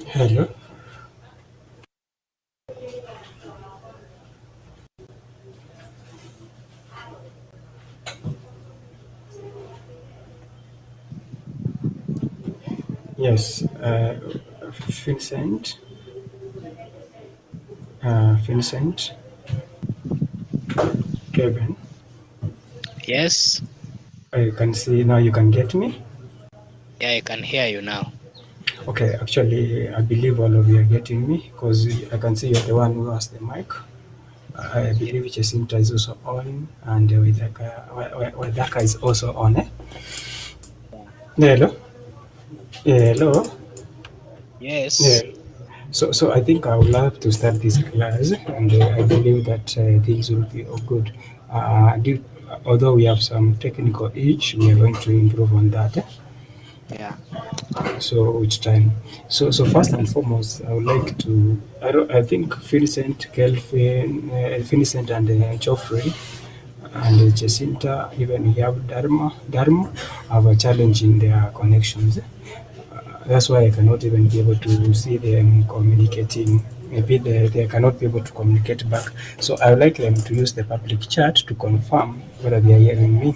Hello. Yes, Vincent. Vincent. Kevin. Yes. You can see now. You can get me. Yeah, I can hear you now. Okay. Actually, I believe all of you are getting me because I can see you're the one who has the mic. I Yeah. believe Jacinta is also on, and Wadaka is also on. Hello. Hello. Yeah. Yes. So I think I would love to start this class, and I believe that things will be all good. Although we have some technical itch, we are going to improve on that. Yeah. So which time? So first and foremost, I would like to. I think Vincent, Kelvin, Vincent, and Geoffrey and Jacinta, even we have Dharma have a challenge in their connections. That's why I cannot even be able to see them communicating. Maybe they cannot be able to communicate back. So I would like them to use the public chat to confirm whether they are hearing me.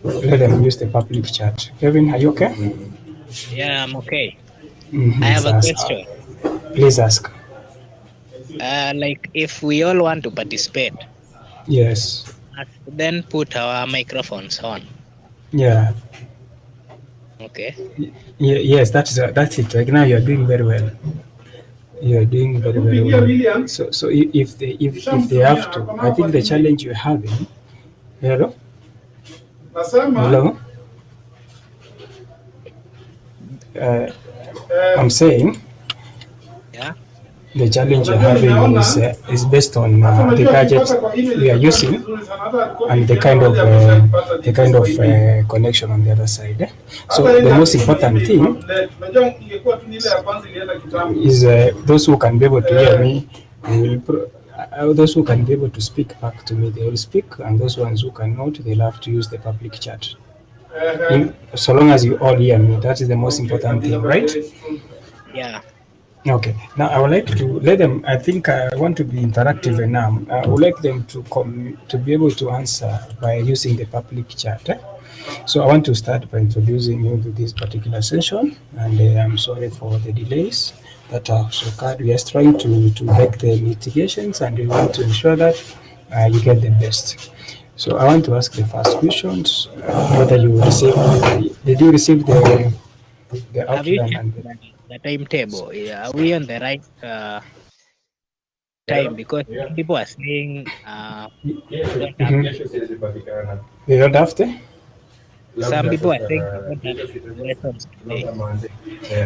Let them use the public chat. Kevin, are you okay? Yeah, I'm okay. I Mm-hmm. have a Ask. question. Please ask. Like if we all want to participate, Yes. then put our microphones on. Yeah. Okay. Yes, that's it. Like now, you're doing very well. You're doing very well. So if they have to, I think the challenge you're having. Hello. Hello. Uh, I'm saying Yeah. the challenge you're having is based on the gadget we are using and the kind of connection on the other side. So the most important thing is those who can be able to hear me will those who can be able to speak back to me, they will speak, and those ones who cannot, they'll have to use the public chat. So long as you all hear me, that is the most important thing, right? Yeah. Okay. Now I would like to let them. I think I want to be interactive enough. I would like them to be able to answer by using the public chat. So I want to start by introducing you to this particular session, and I'm sorry for the delays that have occurred. We are trying to make the mitigations, and we want to ensure that you get the best. So I want to ask the first questions. Whether you received, did you receive the Have you outline checked and the timetable? Yeah, are we on the right time? Because some people are saying we don't have. they don't have to? Some people are saying we don't have lessons today.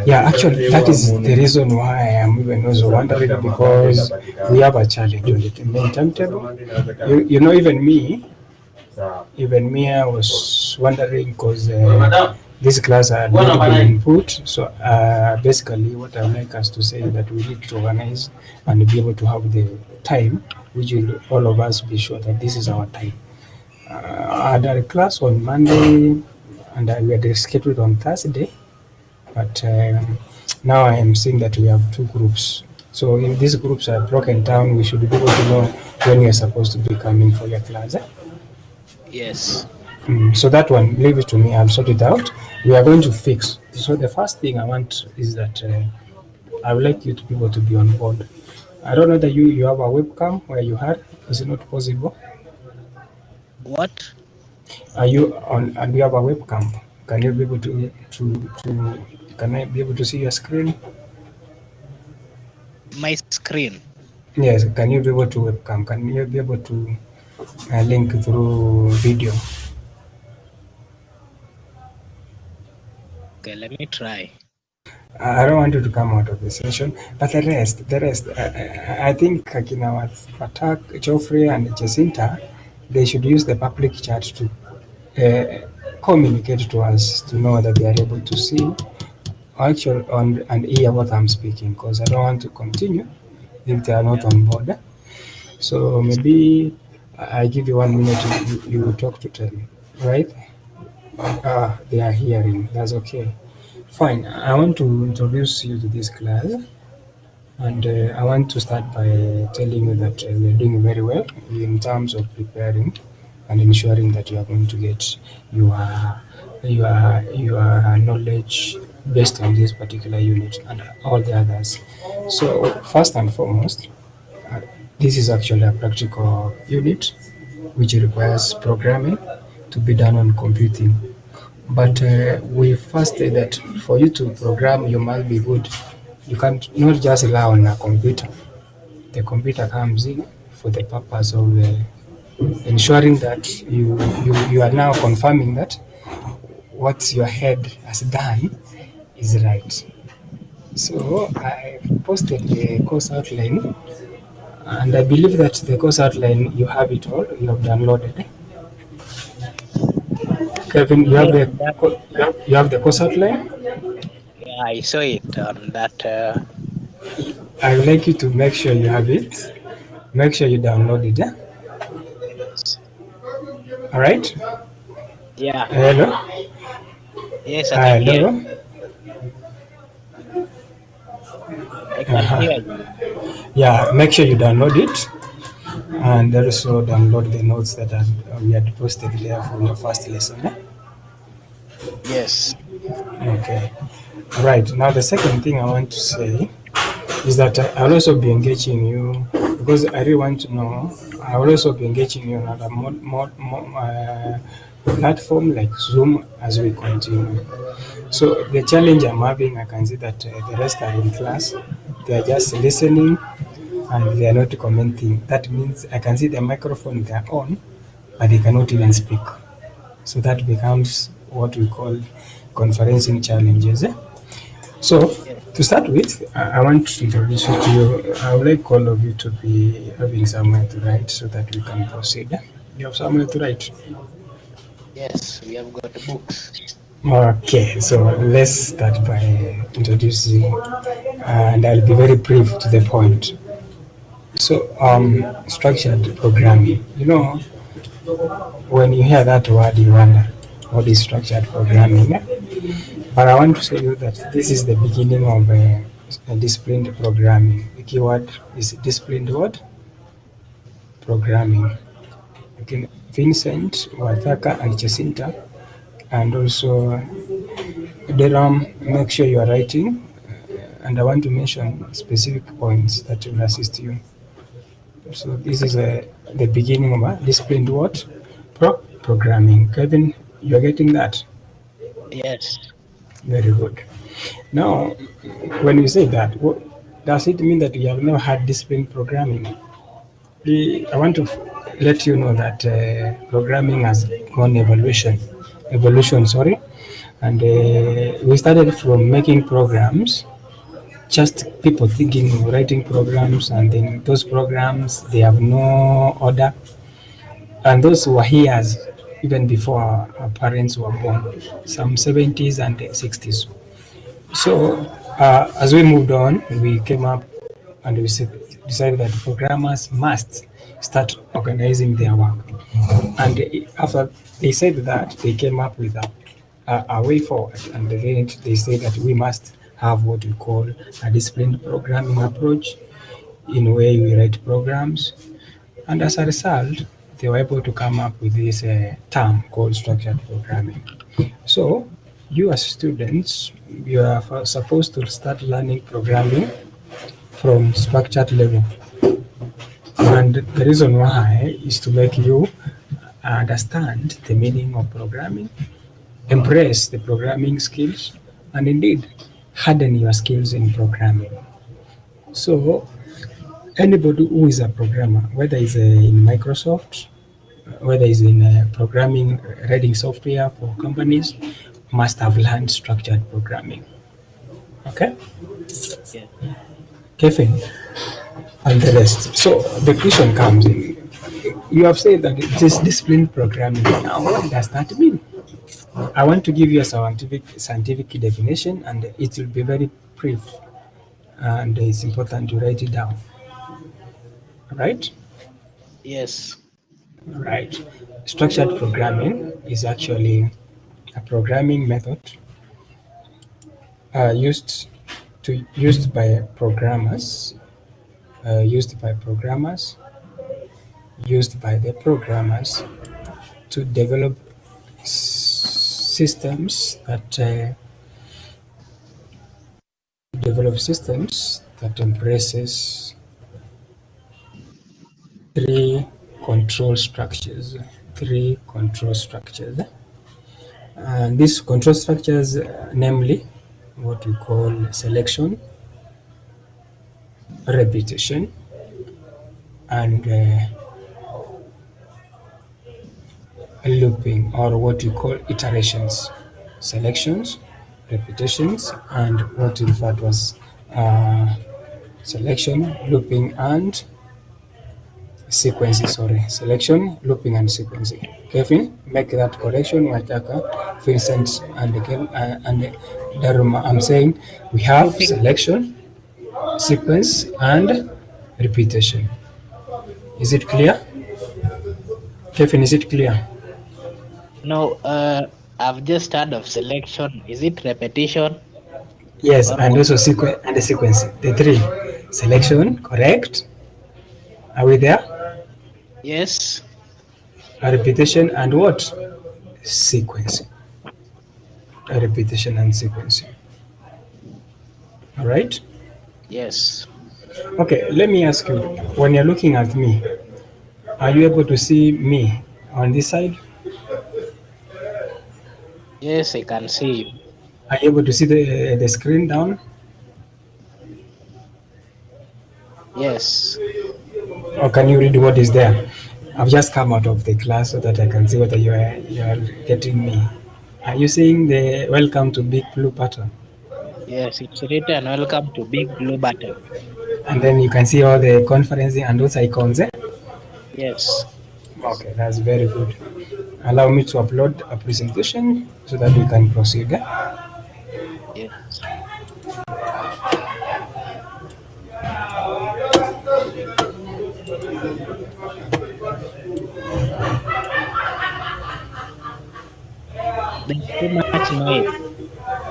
Yeah, actually, that is the reason why I am even also wondering because we have a challenge on the main timetable. Even me, I was wondering because this class had not been put. So basically, what I would like us to say is that we need to organize and be able to have the time, which will all of us be sure that this is our time. I had a class on Monday, and we had scheduled on Thursday. But now I am seeing that we have two groups. So if these groups are broken down, we should be able to know when you're supposed to be coming for your class. Yes. So that one, leave it to me. I'll sort it out. We are going to fix. So the first thing I want is that I would like you to be able to be on board. I don't know that you have a webcam where you are. Is it not possible? What? Are you on? And you have a webcam? Can you be able to? Can I be able to see your screen? My screen. Yes. Can you be able to webcam? Can you be able to link through video? Okay, let me try. I don't want you to come out of the session, but the rest, I think Akina Fatak, Geoffrey, and Jacinta, they should use the public chat to communicate to us to know that they are able to see actually on and hear what I'm speaking because I don't want to continue if they are not Yeah. on board. So maybe I give you 1 minute, you talk to them, right? They are hearing, that's okay. Fine. I want to introduce you to this class, and I want to start by telling you that we're doing very well in terms of preparing and ensuring that you are going to get your your knowledge based on this particular unit and all the others. So first and foremost, uh, this is actually a practical unit which requires programming to be done on computing. But we first say that for you to program, you must be good. You can't not just rely on a computer. The computer comes in for the purpose of ensuring that you are now confirming that what your head has done is right. So I posted the course outline, and I believe that the course outline you have it all. You have downloaded. Kevin, you have Yes, the that, you have the course outline. yeah, I saw it on that. I would like you to make sure you have it. Make sure you download it. All right. Yeah, Hello. yes, I can hear Hello. you. I can Uh-huh. hear you. Yeah. Make sure you download it, and also download the notes that we had posted there for your first lesson. Yes, Okay. All right. Now the second thing I want to say is that I'll also be engaging you because I really want to know. I will also be engaging you on other platform like Zoom as we continue. So the challenge I'm having, I can see that the rest are in class. They are just listening and they are not commenting. That means I can see the microphone they are on, but they cannot even speak. So that becomes what we call conferencing challenges. So yes, to start with, I want to introduce you to you. I would like all of you to be having somewhere to write so that we can proceed. You have somewhere to write. yes. We have got books. Okay, so let's start by introducing, and I'll be very brief to the point. So, structured programming. You know, when you hear that word, you wonder what is structured programming. But I want to say you that this is the beginning of a disciplined programming. The keyword is disciplined what? Programming. Okay. Vincent, Wathaka, and Jacinta, and also Deram, make sure you are writing. And I want to mention specific points that will assist you. So this is the beginning of a disciplined what? Programming. Kevin, you're getting that? Yes, Very good. Now, when you say that, what, does it mean that you have never had disciplined programming? I want to let you know that programming has gone evolution, sorry, and we started from making programs, just people thinking of writing programs, and then those programs they have no order, and those were here even before our parents were born, some 70s and 60s. So as we moved on, we came up and we decided that programmers must start organizing their work. And after they said that, they came up with a way forward. And then they said that we must have what we call a disciplined programming approach in where we write programs. And as a result, they were able to come up with this term called structured programming. So, you as students, you are supposed to start learning programming from structured level. And the reason why is to make you understand the meaning of programming, embrace the programming skills, and indeed harden your skills in programming. So, anybody who is a programmer, whether it's in Microsoft, whether it's in programming, writing software for companies, must have learned structured programming. Okay, yes, Kevin, and the rest. So the question comes in. You have said that it is disciplined programming. Now, what does that mean? I want to give you a scientific definition, and it will be very brief, and it's important to write it down. Right? yes, Right. Structured programming is actually a programming method used by programmers, used by the programmers to develop systems that embraces three control structures. And these control structures, namely what we call selection, repetition, and looping, or what we call iterations. Selections, repetitions, and what we refer to as selection, looping, and sequences. Selection, looping, and sequencing. Kevin, make that correction. Wataka, Vincent, and Daruma. I'm saying we have selection, sequence, and repetition. Is it clear? Kevin, is it clear? No, I've just heard of selection. Is it repetition? Yes, and also sequence and the sequence. The three. Selection, correct. Are we there? Yes. A repetition and what? Sequencing. A repetition and sequencing. All right? Yes. Okay, let me ask you, when you're looking at me, are you able to see me on this side? Yes, I can see you. Are you able to see the screen down? Yes. Or can you read what is there? I've just come out of the class so that I can see whether you are getting me. Are you seeing the welcome to Big Blue button? Yes, it's written welcome to Big Blue button. And then you can see all the conferencing and those icons. Yes. Okay, that's very good. Allow me to upload a presentation so that we can proceed. Yes. There's too much noise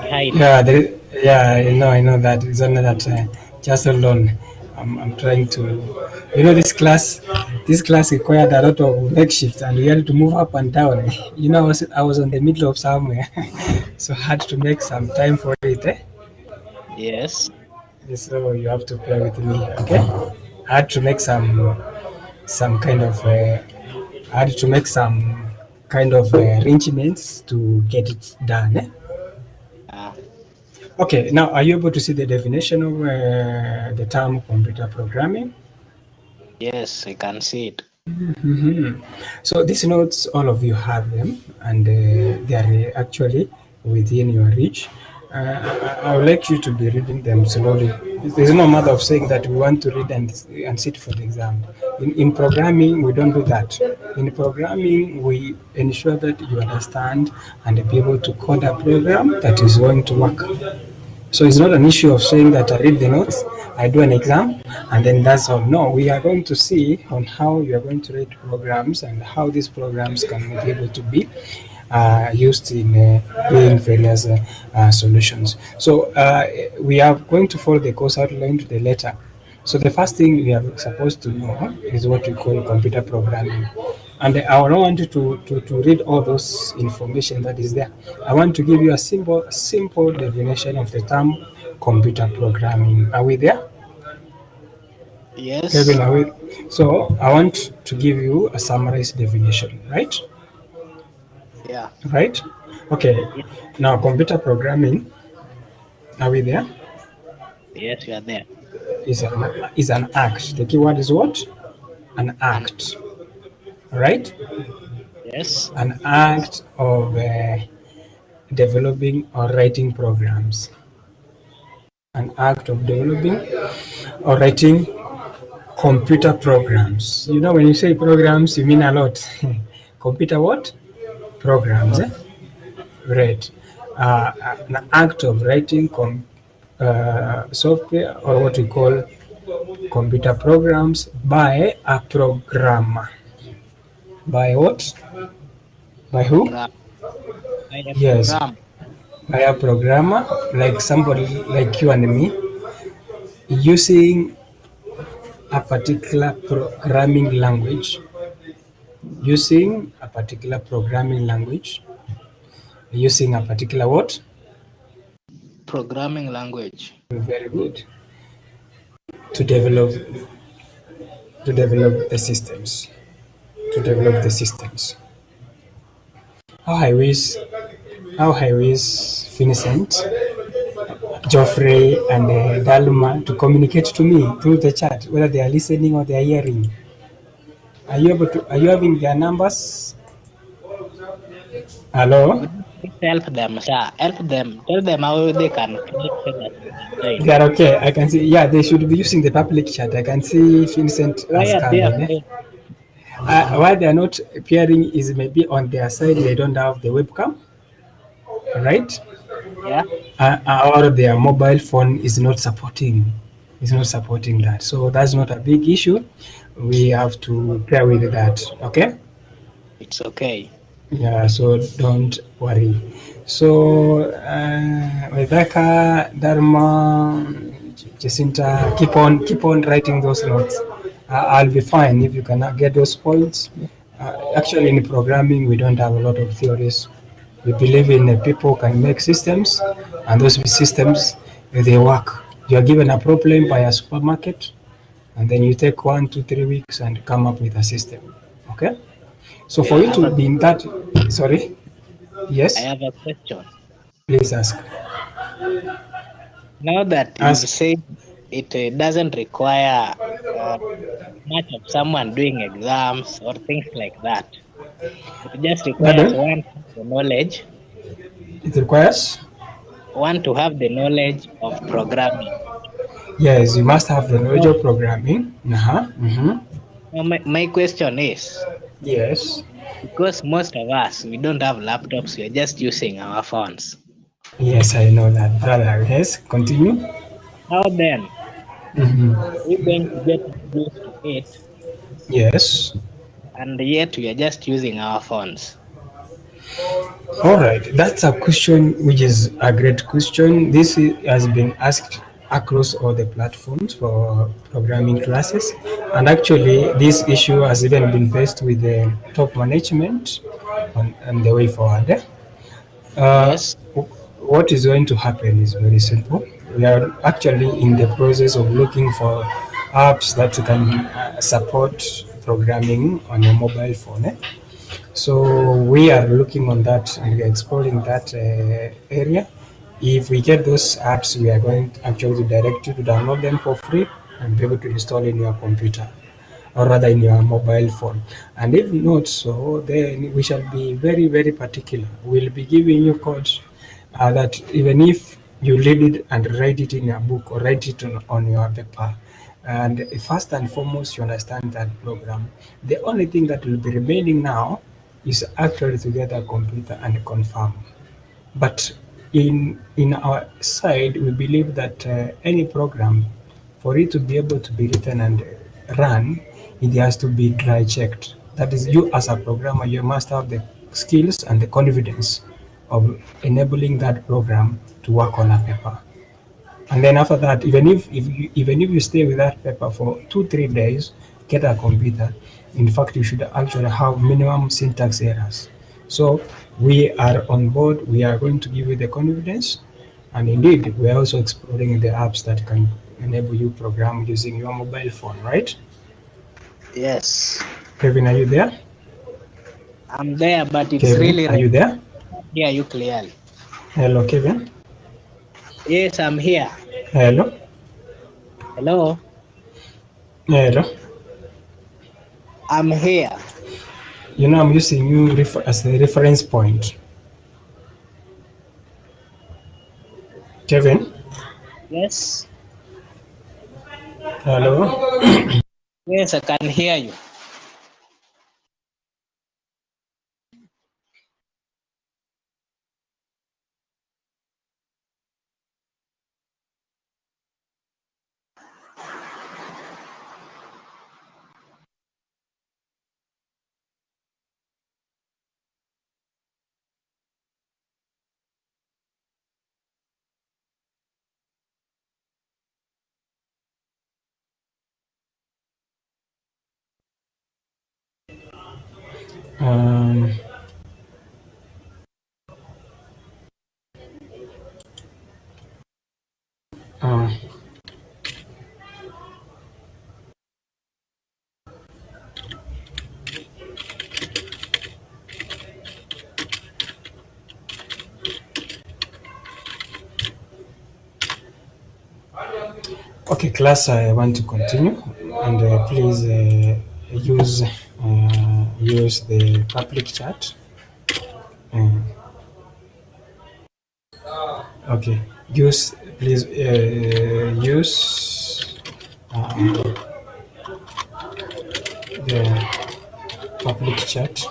behind. Yeah, I know that. It's only that just hold on. I'm trying to, this class required a lot of makeshift, and we had to move up and down. I was on the middle of somewhere, so I had to make some time for it. Yes. So you have to bear with me, okay? I had to make some kind of arrangements to get it done. Okay, now are you able to see the definition of the term computer programming? Yes, I can see it. Mm-hmm. So these notes, all of you have them, and they are actually within your reach. I would like you to be reading them slowly. There's no matter of saying that we want to read and sit for the exam. In programming, we don't do that. In programming, we ensure that you understand and be able to code a program that is going to work. So it's not an issue of saying that I read the notes, I do an exam, and then that's all. No, we are going to see on how you are going to write programs and how these programs can be able to be used in doing various solutions. So we are going to follow the course outline to the letter. So the first thing we are supposed to know is what we call computer programming. And I don't want you to read all those information that is there. I want to give you a simple definition of the term computer programming. Are we there? Yes. Kevin, are we? So I want to give you a summarized definition, right? Yeah. Right? Okay. Yeah. Now computer programming, are we there? Yes, you are there. Is an act. The keyword is what? An act. Right? Yes. An act of developing or writing programs. An act of developing or writing computer programs. When you say programs, you mean a lot. Computer what? Programs. Right. An act of writing software, or what we call computer programs, by a programmer. By what? By who? By a Yes. program. by a programmer like somebody like you and me using a particular programming language, using a particular programming language, using a particular what? Programming language. Very good. To develop to develop the systems. To develop the systems. How I wish how I wish Vincent, Geoffrey and Dalma to communicate to me through the chat, whether they are listening or they are hearing. Are you having their numbers? Hello? Help them, sir. Help them. Tell them how they can click so that they can join. They are okay. I can see. Yeah, they should be using the public chat. I can see Vincent Why has are come they in. afraid? Why they are not appearing is maybe on their side they don't have the webcam, right? Yeah. Or their mobile phone is not supporting that. So that's not a big issue. We have to bear with that. Okay. It's okay. Yeah. So don't worry. So Rebecca, Dharma, Jacinta, keep on writing those notes. I'll be fine if you cannot get those points. Actually, in programming, we don't have a lot of theories. We believe in people can make systems, and those systems they work. You are given a problem by a supermarket, and then you take 1, 2, 3 weeks and come up with a system. Okay. So Yeah, for you to be in that, sorry, I yes, have a question. please ask. Now that you've Ask. said it doesn't require uh, much of someone doing exams or things like that, it just requires Pardon? It requires. one to have the knowledge of programming. Yes, you must have the knowledge Now, of programming. Uh-huh. my question is, Yes. because most of us we don't have laptops, we are just using our phones. Yes, I know that, brother. Yes, continue. How then Mm-hmm. are we going to get introduced to it Yes. and yet we are just using our phones? All right. That's a question which is a great question. Has been asked across all the platforms for programming classes. And actually, this issue has even been faced with the top management on the way forward. Uh, Yes. what is going to happen is very simple. We are actually in the process of looking for apps that can support programming on a mobile phone. So we are looking on that and we are exploring that area. If we get those apps, we are going to actually direct you to download them for free and be able to install in your computer or rather in your mobile phone. And if not so, then we shall be very, very particular. We'll be giving you codes that even if you read it and write it in a book or write it on your paper, and first and foremost, you understand that program. The only thing that will be remaining now is actually to get a computer and confirm. But in our side, we believe that any program, for it to be able to be written and run, it has to be dry checked. That is, you as a programmer, you must have the skills and the confidence of enabling that program to work on a paper. And then after that, even if you stay with that paper for 2 3 days, get a computer. In fact, you should actually have minimum syntax errors. So we are on board. We are going to give you the confidence, and indeed, we are also exploring the apps that can enable you program using your mobile phone. Right, Yes. Kevin? Are you there? I'm there, but it's Kevin, really are you there? hear you clearly. Hello, Kevin. Yes, I'm here. Hello, Hello, hello. I'm here. I'm using you as the reference point. Kevin, Yes, hello. yes, I can hear you. Um, uh, okay, class, I want to continue, and please use the public chat. Uh, okay, please use the public chat.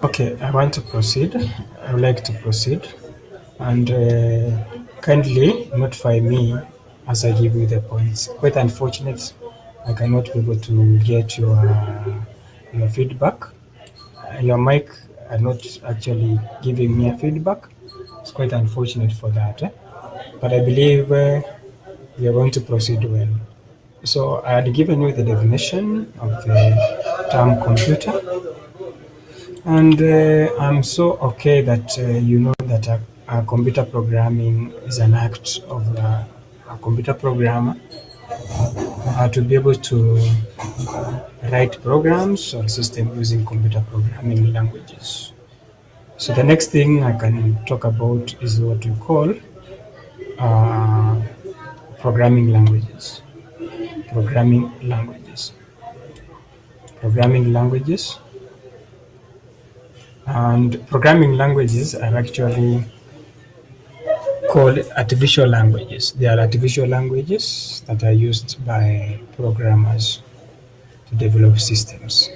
Okay, I want to proceed. I would like to proceed, and kindly notify me as I give you the points. Quite unfortunate, I cannot be able to get your feedback. Your mic are not actually giving me a feedback. It's quite unfortunate for that, but I believe we are going to proceed well. So I had given you the definition of the term computer, and I'm so okay that you know that computer programming is an act of a computer programmer to be able to write programs or system using computer programming languages. So the next thing I can talk about is what we call uh, programming languages. Programming languages. Programming languages. And programming languages are actually called artificial languages. They are artificial languages that are used by programmers to develop systems.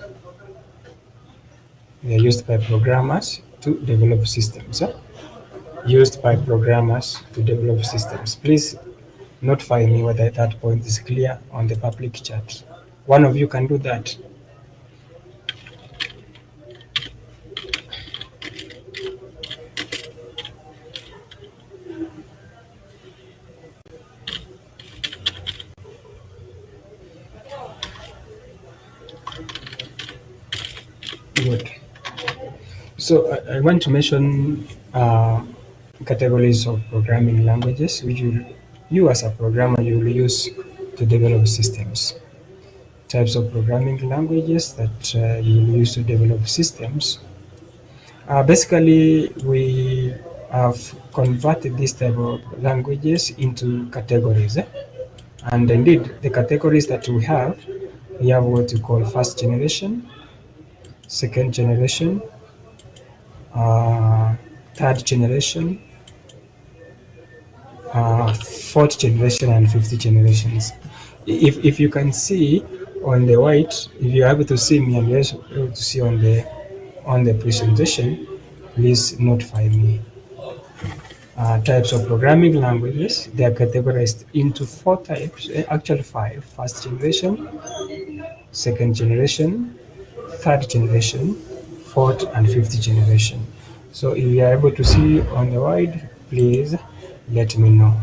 They are used by programmers to develop systems. Used by programmers to develop systems. Please notify me whether that point is clear on the public chat. One of you can do that. Good. So I want to mention categories of programming languages which you as a programmer you will use to develop systems. Types of programming languages that you will use to develop systems. Basically, we have converted this type of languages into categories. And indeed, the categories that we have what we call first generation, second generation, uh, third generation, fourth generation, and fifth generations. If you can see on the white, if you're able to see me and you're able to see on the presentation, please notify me. Types of programming languages, they are categorized into 4 types, actually 5. First generation, second generation, third generation, fourth and fifth generation. So if you are able to see on the wide, please let me know.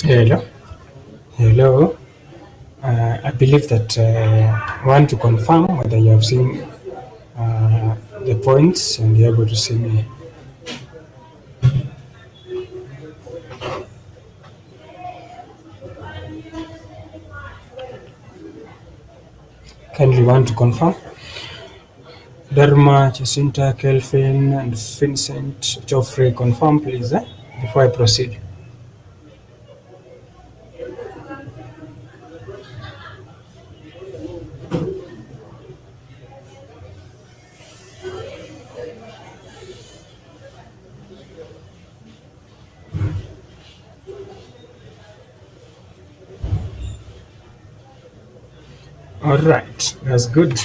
Hello. Hello. I believe that want to confirm whether you have seen the points and you're able to see me. Kindly want to confirm. Dharma, Jacinta, Kelvin, and Vincent, Geoffrey, confirm please before I proceed. All right, that's good.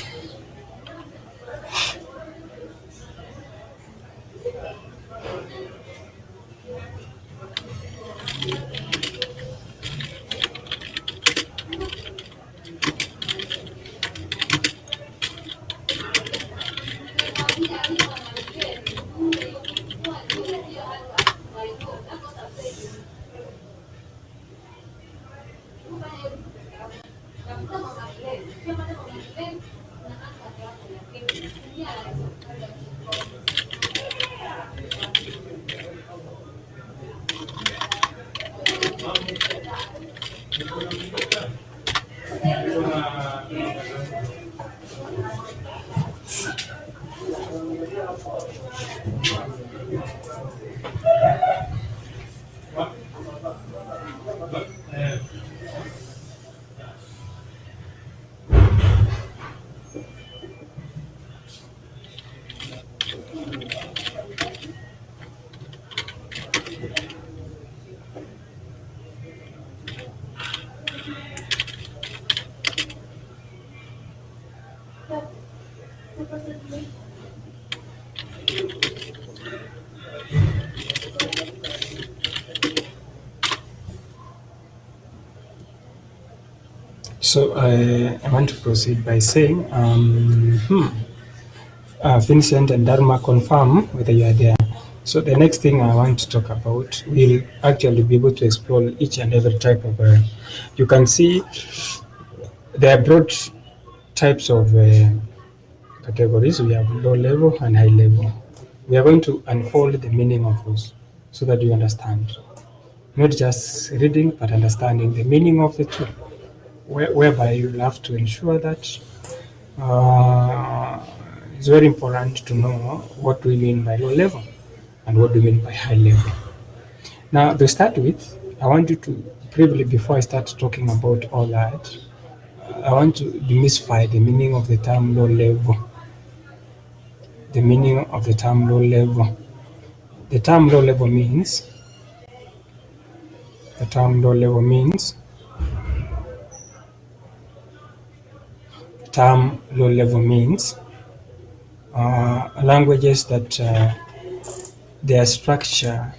So I want to proceed by saying, Vincent and Dharma confirm whether you are there. So the next thing I want to talk about, we'll actually be able to explore each and every type of. You can see there are broad types of categories. We have low level and high level. We are going to unfold the meaning of those so that you understand. Not just reading, but understanding the meaning of the two, whereby you'll have to ensure that it's very important to know what we mean by low level and what we mean by high level. Now, to start with, I want you to briefly, before I start talking about all that, I want to demystify the meaning of the term low level. The meaning of the term low level. The term low level means, the term low level means, the term low level means languages that their structure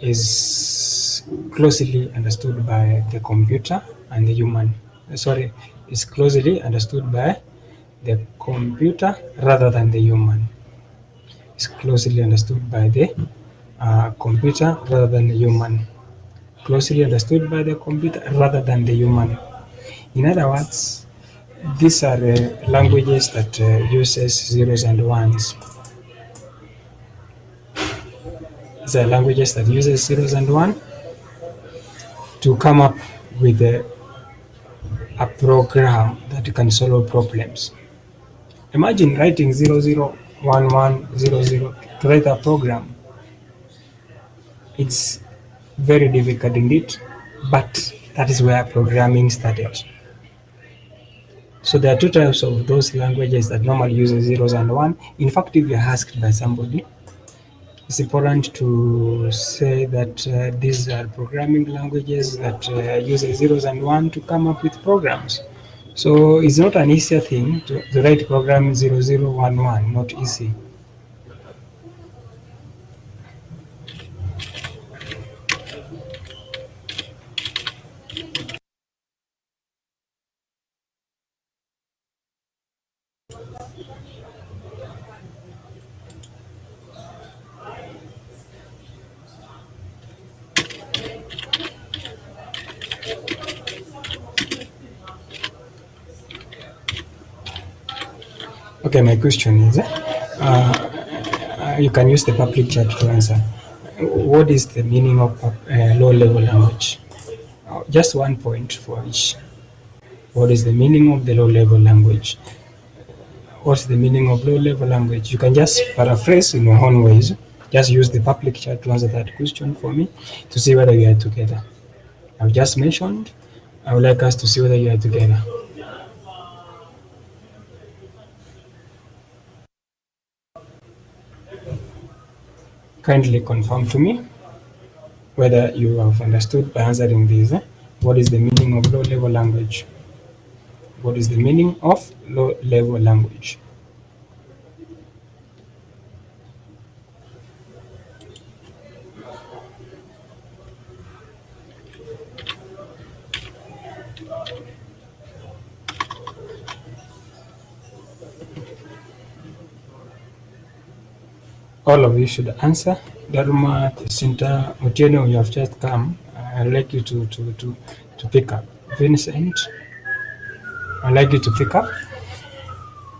is closely understood by the computer and the human. Sorry, is closely understood by the computer rather than the human. Is closely understood by the computer rather than the human. Closely understood by the computer rather than the human. In other words, these are languages that uses zeros and ones. These are languages that uses zeros and one to come up with a program that can solve problems. Imagine writing 001100 to write a program. It's very difficult indeed, but that is where programming started. So there are two types of those languages that normally use zeros and one. In fact, if you're asked by somebody, it's important to say that these are programming languages that use zeros and one to come up with programs. So it's not an easier thing to write program 0011, not easy. Okay, my question is, you can use the public chat to answer. What is the meaning of low-level language? Just 1 point for each. What is the meaning of the low-level language? What's the meaning of low-level language? You can just paraphrase in your own ways. Just use the public chat to answer that question for me to see whether we are together. I've just mentioned. I would like us to see whether you are together. Kindly confirm to me whether you have understood by answering this. What is the meaning of low-level language? What is the meaning of low-level language? All of you should answer. Dharma, Jacinta, Otieno, you have just come. I'd like you to pick up. Vincent, I'd like you to pick up.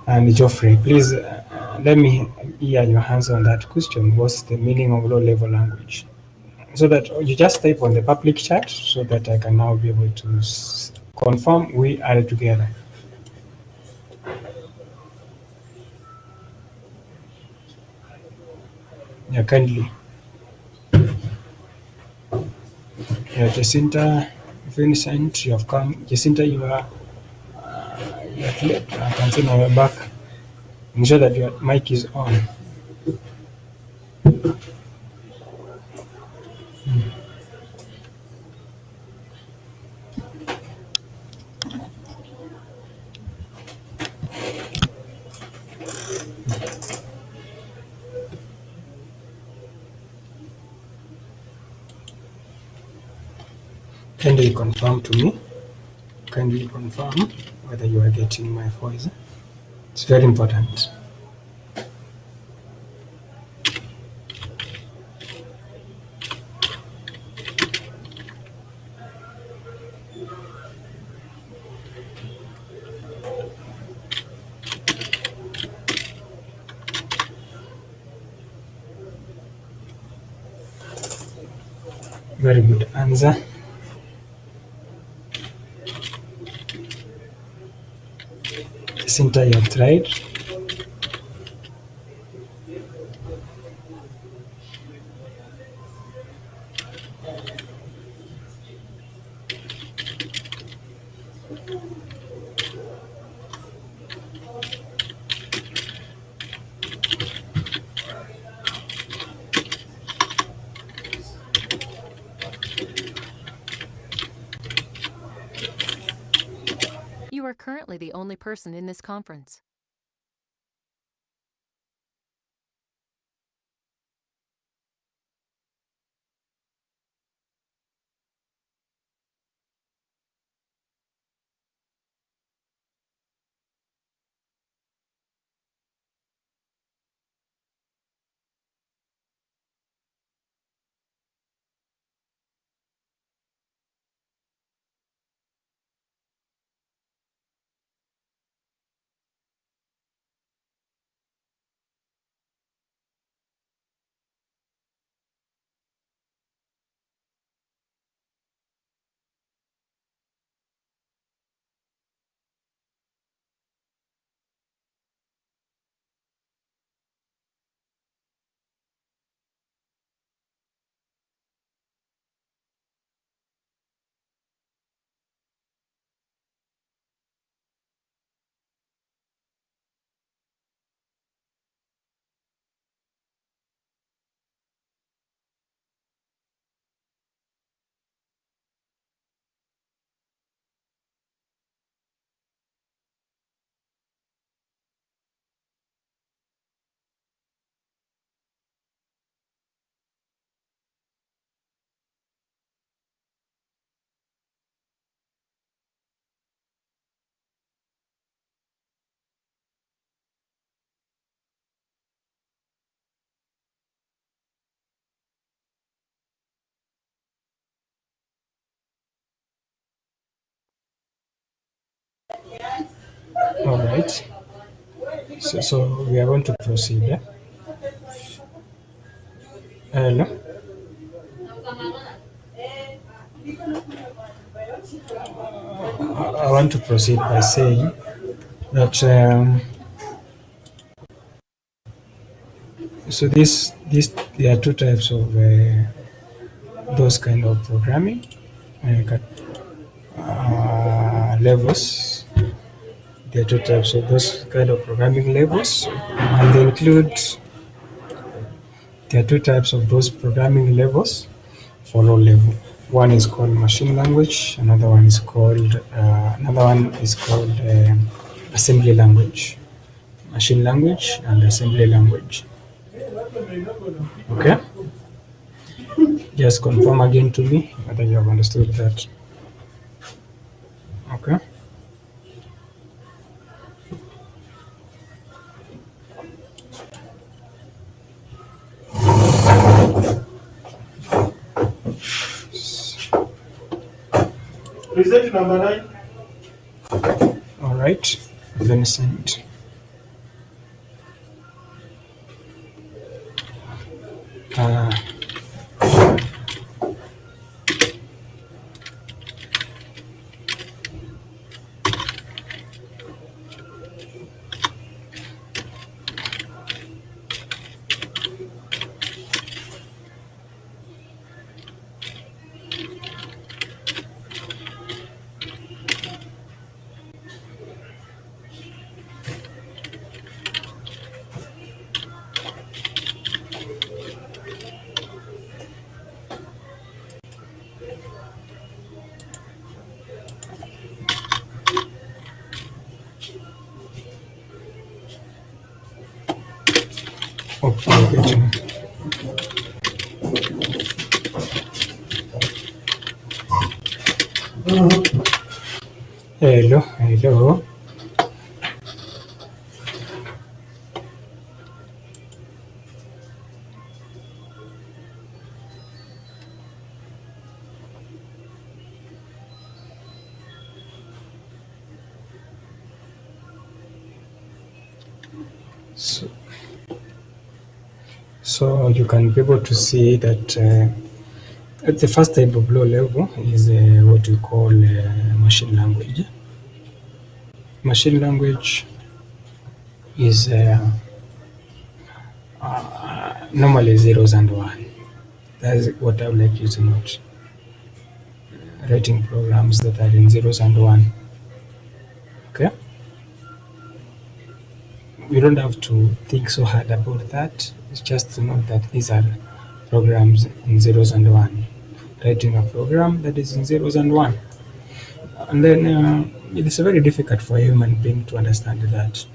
And Geoffrey, please let me hear your answer on that question. What's the meaning of low-level language? So that you just type on the public chat so that I can now be able to confirm we are together. Yeah, kindly. Yeah, Jacinta, Vincent, you have come. Jacinta, you are late. I can see now you're back. Ensure that your mic is on. Kindly confirm to me. Kindly confirm whether you are getting my voice. It's very important. Very good answer. Jacinta, you have tried. You are currently the only person in this conference. All right. So we are going to proceed. Yeah? Hello. I want to proceed by saying that so this there are two types of those kind of programming levels. There are two types of those kind of programming levels, and they include there are two types of those programming levels for low level. One is called machine language. Another one is called assembly language. Machine language and assembly language. Okay. Just confirm again to me whether you have understood that. Okay. Present number 9. All right. Then send. Okay, get you. Hello, hello. So you can be able to see that at the first type of low level is what we call machine language. Machine language is normally zeros and one. That is what I would like you to note. Writing programs that are in zeros and one. Okay? We don't have to think so hard about that. It's just to know that these are programs in zeros and one. Writing a program that is in zeros and one. And then it is very difficult for a human being to understand that.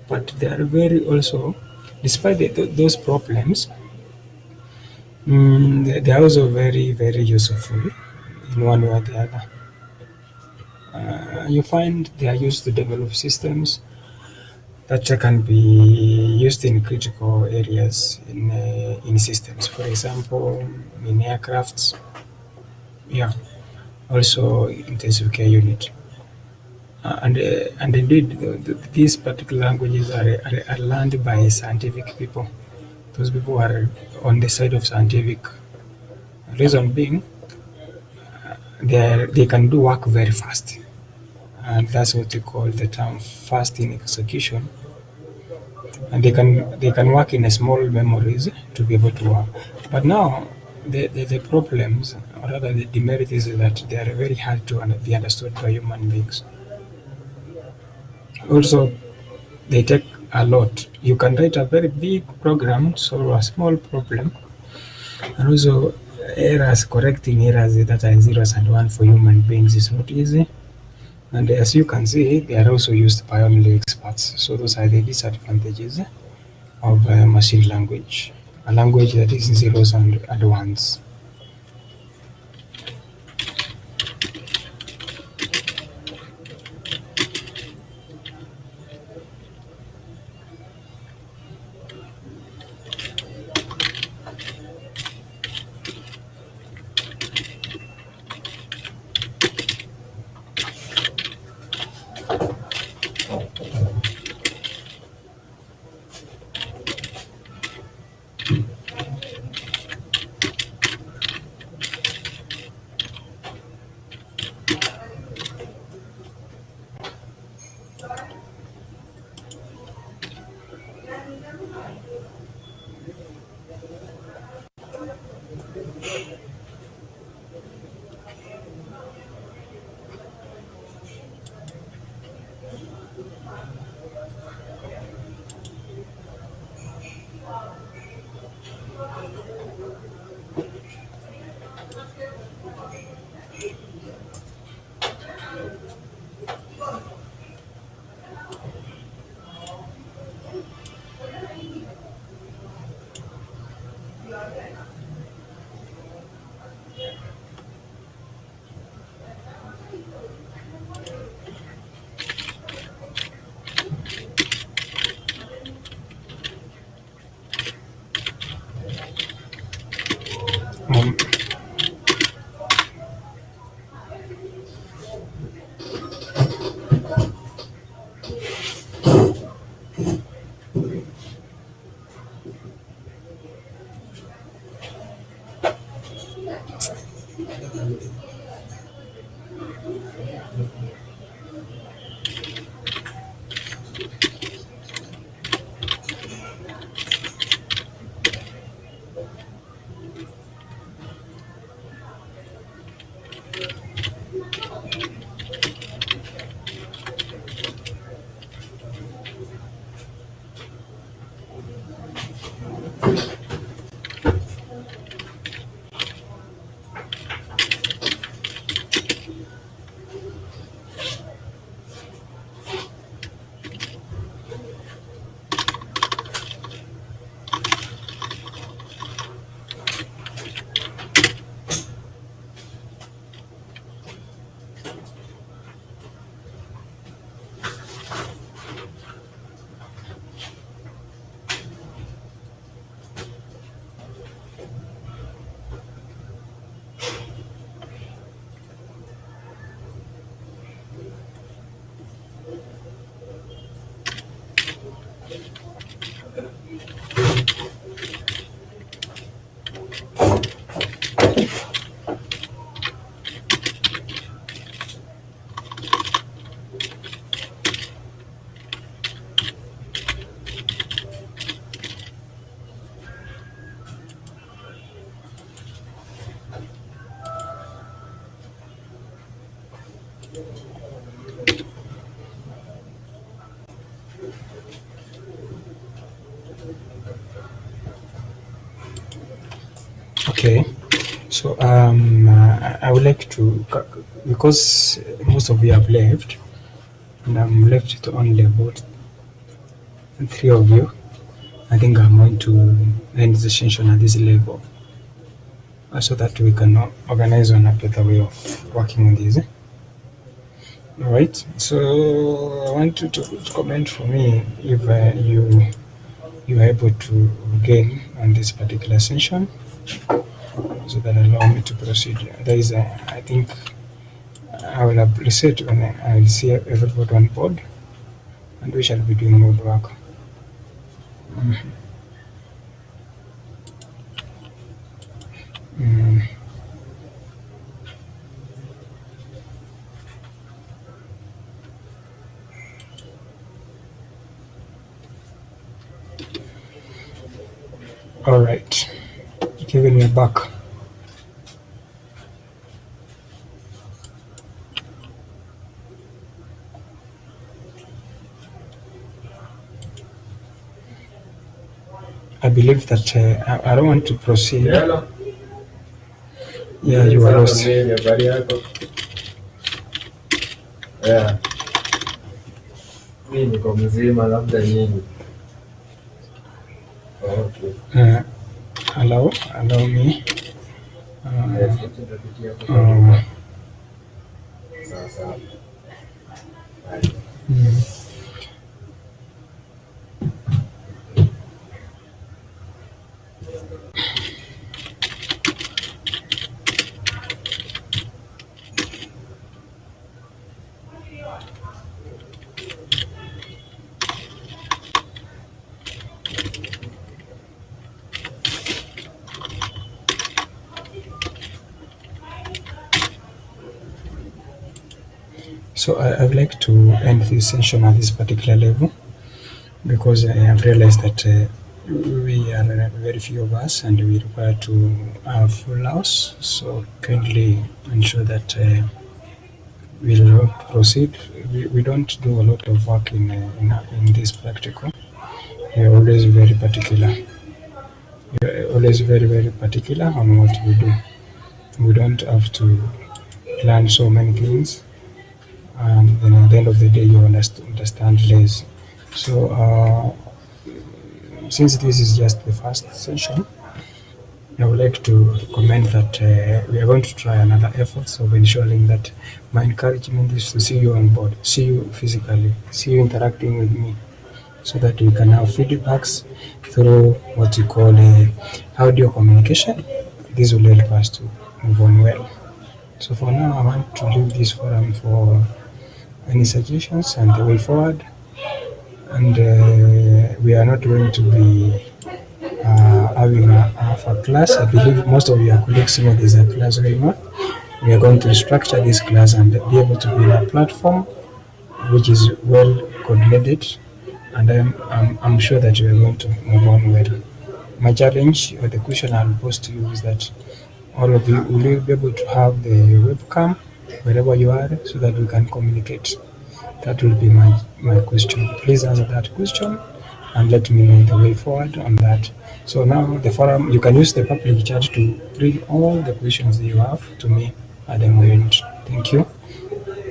But they are very also, despite those problems, they are also very, very useful in one way or the other. You find they are used to develop systems that can be used in critical areas in systems. For example, in aircrafts, yeah, also intensive care unit. And indeed, these particular languages are learned by scientific people. Those people are on the side of scientific. Reason being, they can do work very fast, and that's what we call the term fast in execution. And they can work in a small memories to be able to work. But now the problems, or rather the demerit, is that they are very hard to be understood by human beings. Also, they take a lot. You can write a very big program to solve a small problem, and also correcting errors that are zeros and one for human beings is not easy. And as you can see, they are also used by only experts. So those are the disadvantages of machine language, a language that is in zeros and ones. Um, okay. So I would like to, because most of you have left, and I'm left to only about 3 of you. I think I'm going to end the session at this level, so that we can organize on a better way of working on this. All right. So I want you to comment for me if you are able to gain on this particular session, so that allow me to proceed. There is I think I will appreciate when I see everybody on board, and we shall be doing more work. Mm. All right, giving me back. I believe that I don't want to proceed. Hello. Yeah, you are lost. Habari yako? Yeah. Mimi niko mzima, labda nyinyi. Okay. Allow me. Yes, tutapitia kwa sasa. So I would like to end this session at this particular level, because I have realized that we are very few of us and we require to have full house. So kindly ensure that we don't proceed. We don't do a lot of work in this practical. We are always very particular. We are always very, very particular on what we do. We don't have to learn so many things, and then at the end of the day you understand less. So since this is just the first session, I would like to comment that we are going to try another efforts of ensuring that my encouragement is to see you on board, see you physically, see you interacting with me, so that we can have feedbacks through what you call audio communication. This will help us to move on well. So for now, I want to leave this forum for any suggestions and the way forward. And we are not going to be having a class. I believe most of your colleagues know there's a class going on. We are going to structure this class and be able to build a platform which is well coordinated, and I'm sure that we are going to move on well. My challenge or the question I'll pose to you is that all of you will you be able to have the webcam wherever you are so that we can communicate. That will be my question. Please answer that question and let me know the way forward on that. So now the forum, you can use the public chat to bring all the questions that you have to me at the moment. Thank you.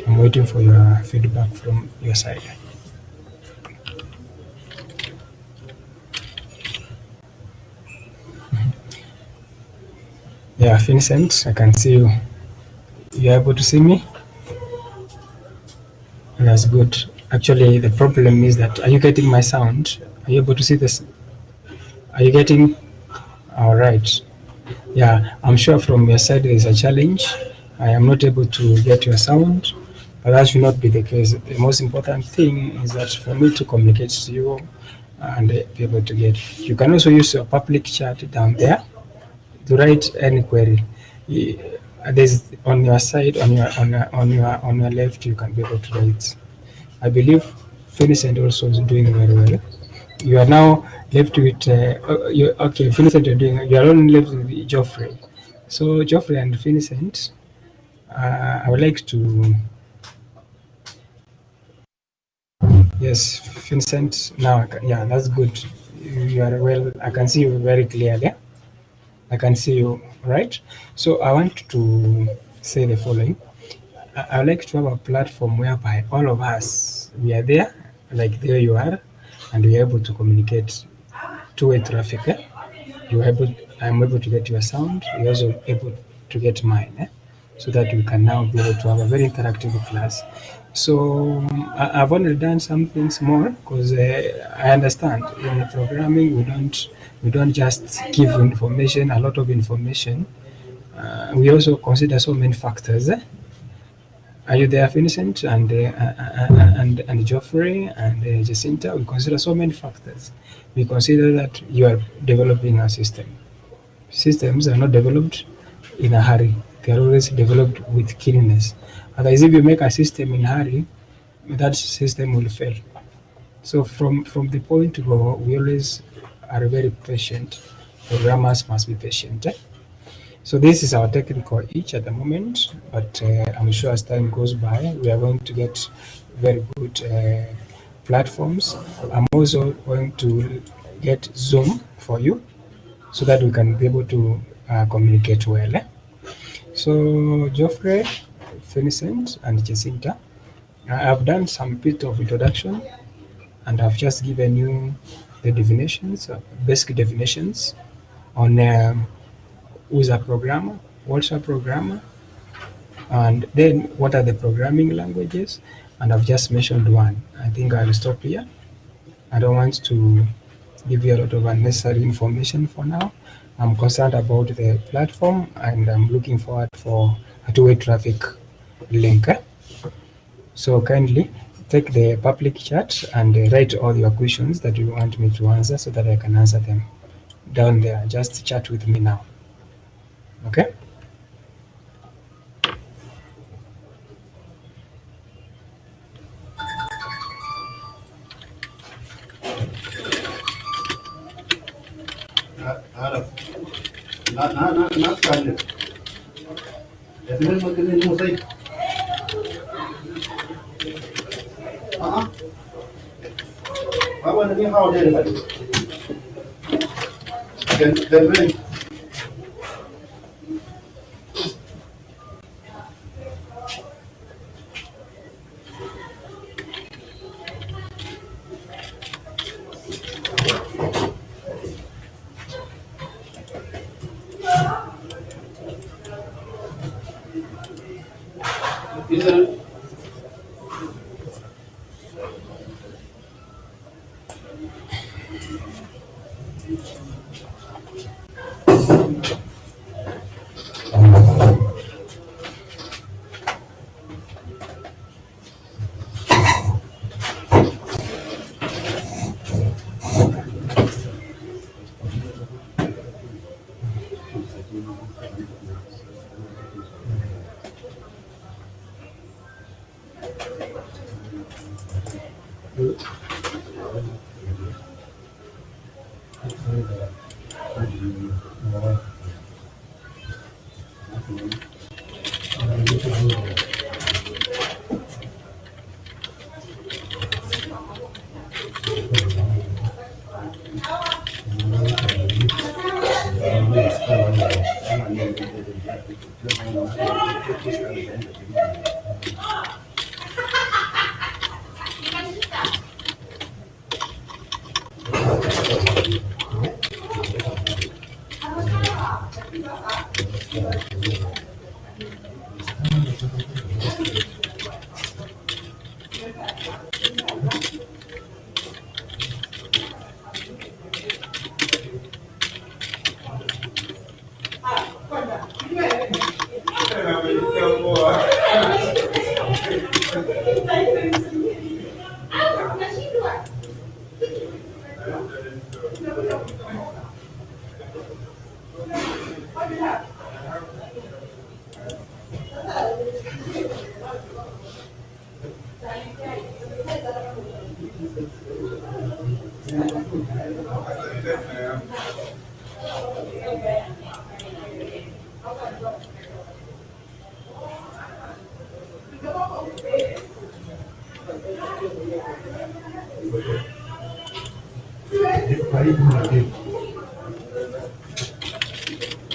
I'm waiting for your feedback from your side. Yeah, Vincent, I can see you. You are able to see me? That's good. Actually, the problem is that, are you getting my sound? Are you able to see this? Are you getting? All right. Yeah, I'm sure from your side there is a challenge. I am not able to get your sound, but that should not be the case. The most important thing is that for me to communicate to you and be able to get. You can also use your public chat down there to write any query. There's on your side, on your left, you can be able to write. I believe Vincent also is doing very well. You are now left with okay, Vincent, you are only left with Geoffrey. So Geoffrey and Vincent, I would like to. Yes, Vincent. Now, yeah, that's good. You are well. I can see you very clearly. I can see you, right? So I want to say the following. I would like to have a platform whereby all of us, we are there, like there you are, and we are able to communicate two-way traffic. I'm able to get your sound, you're also able to get mine, so that we can now be able to have a very interactive class. So I've already done some things more because I understand in programming we don't just give information, a lot of information. We also consider so many factors. Are you there, Vincent and Geoffrey and Jacinta? We consider so many factors. We consider that you are developing a system. Systems are not developed in a hurry. They are always developed with keenness. Otherwise, if you make a system in a hurry, that system will fail. So from the point to go, we always are very patient. Programmers must be patient. So this is our technical itch at the moment, but I'm sure as time goes by, we are going to get very good platforms. I'm also going to get Zoom for you so that we can be able to communicate well. So Geoffrey, Vincent, and Jacinta, I've done some bit of introduction, and I've just given you the definitions, basic definitions on who's a programmer, what's a programmer, and then what are the programming languages, and I've just mentioned one. I think I'll stop here. I don't want to give you a lot of unnecessary information for now. I'm concerned about the platform and I'm looking forward for a two-way traffic link. So kindly take the public chat and write all your questions that you want me to answer so that I can answer them down there. Just chat with me now. Okay?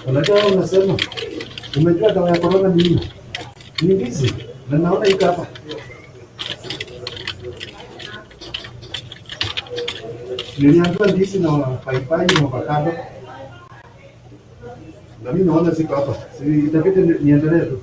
Unajua unasema umejua dawa ya corona ni nini? Ni ndizi. Na naona iko hapa. Niliambiwa ndizi na paipai na avocado. Na mimi naona ziko hapa. Si itabidi niendelee tu.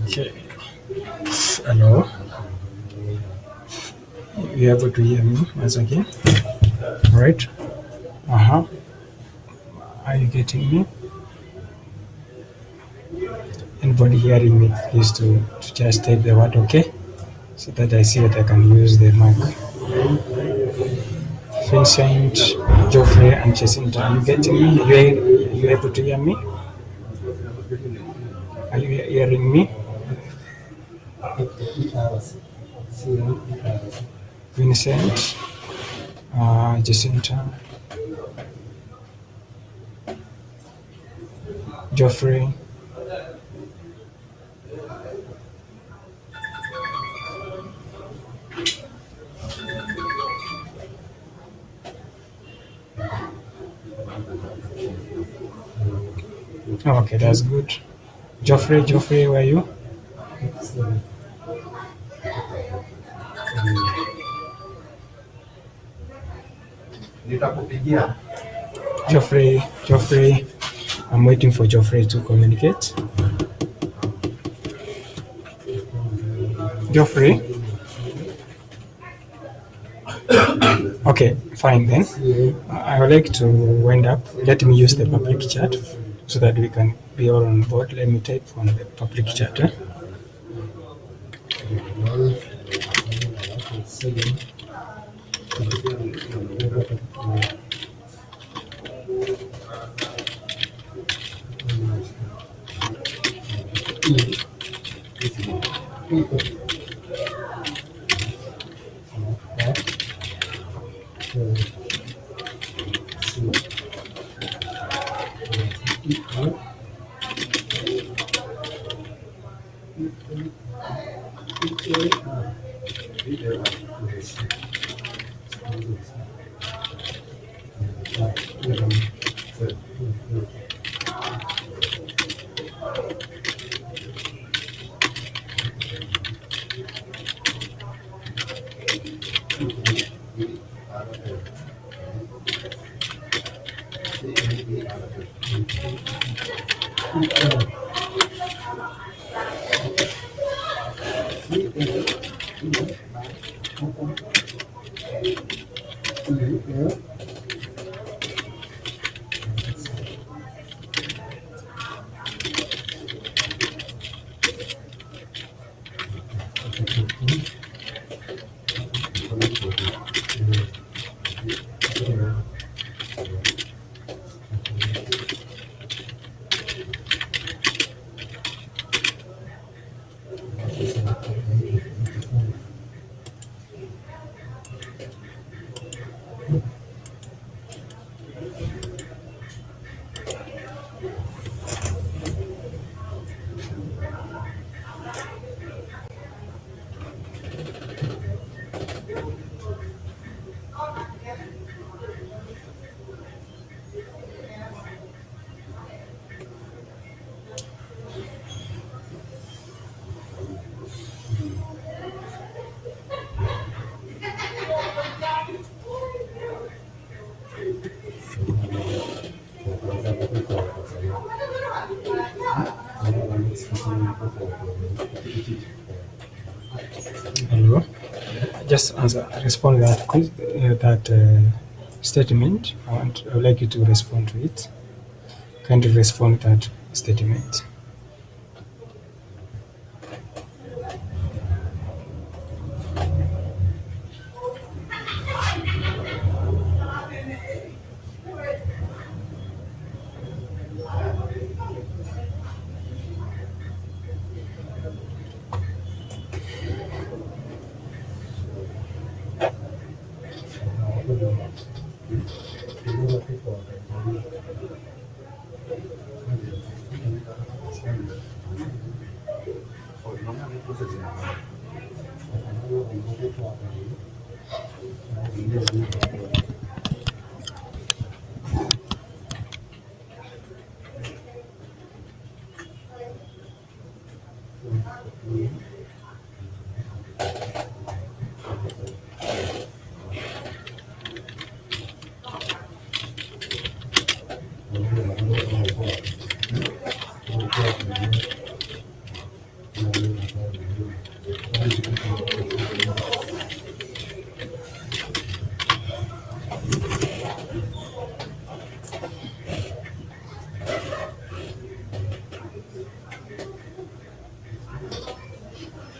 Okay. Hello. You able to hear me once again? Right? Uh-huh. Are you getting me? Anybody hearing me, please to just type the word okay, so that I see that I can use the mic. Vincent, Geoffrey, and Jacinta, are you getting me? You able to hear me? Are you hearing me? Vincent, Jacinta, Geoffrey. Okay, that's good. Geoffrey, where are you? Nitakupigia. Geoffrey, I'm waiting for Geoffrey to communicate. Geoffrey? Okay, fine then. I would like to wind up. Let me use the public chat so that we can be all on board. Let me type on the public chat. Hello. Just respond that statement. I would like you to respond to it. Kindly respond that statement.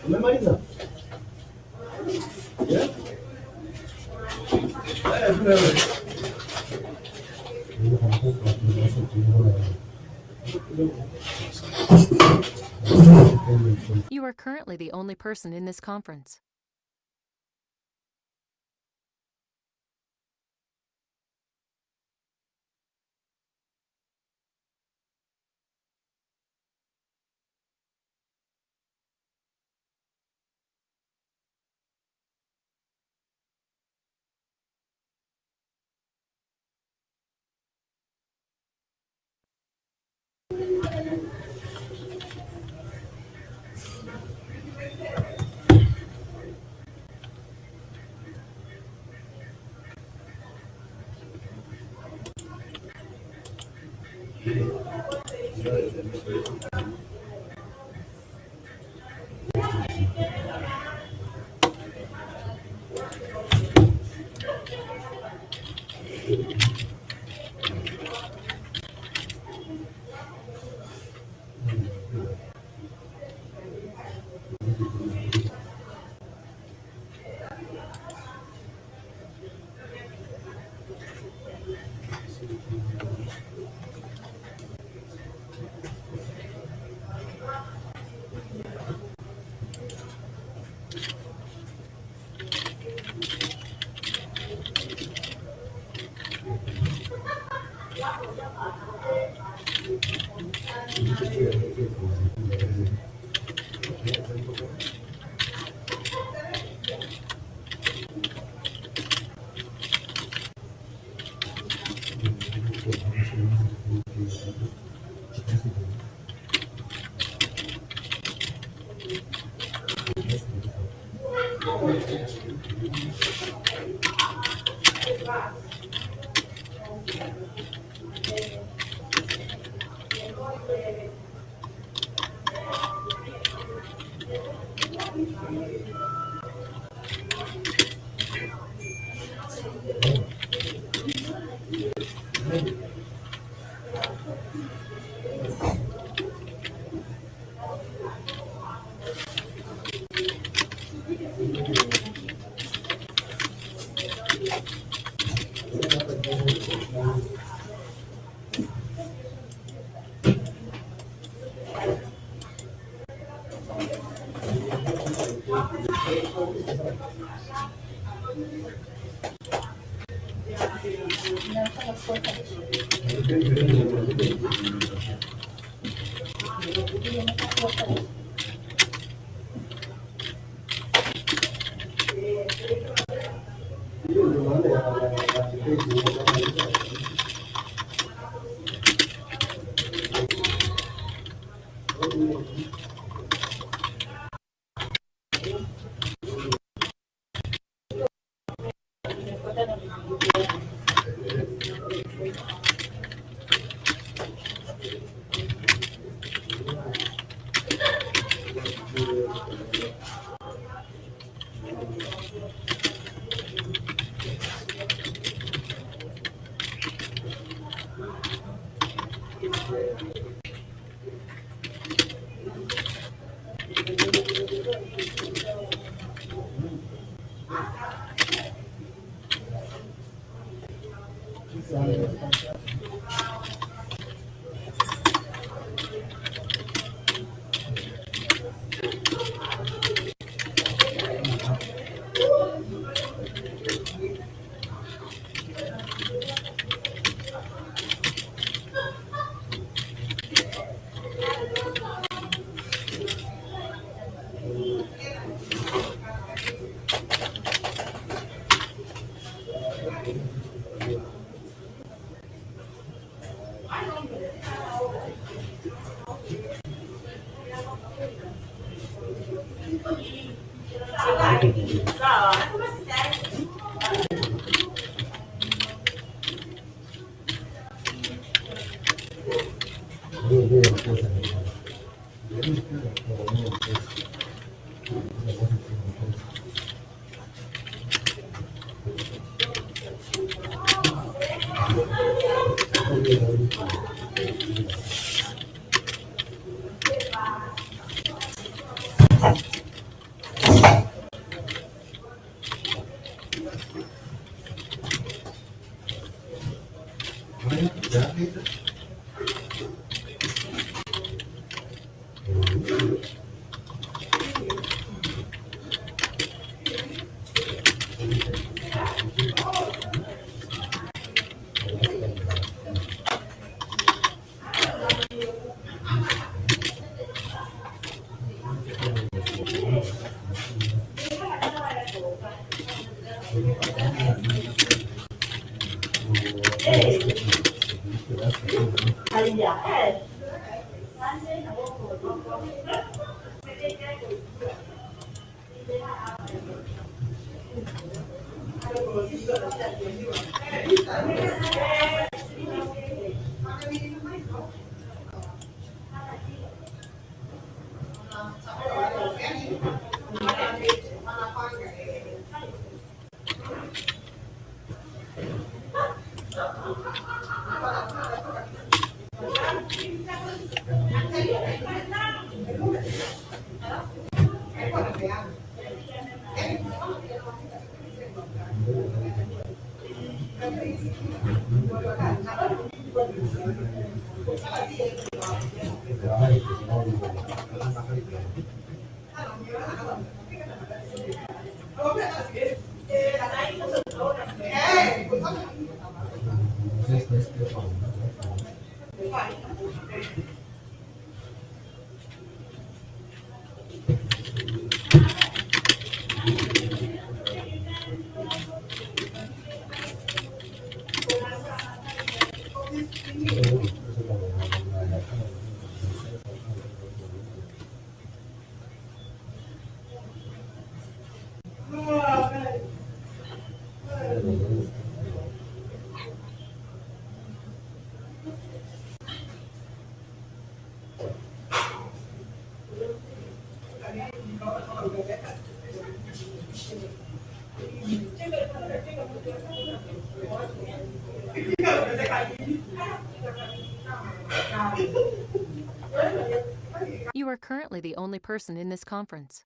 Umemaliza? Yeah? You are currently the only person in this conference. You are currently the only person in this conference.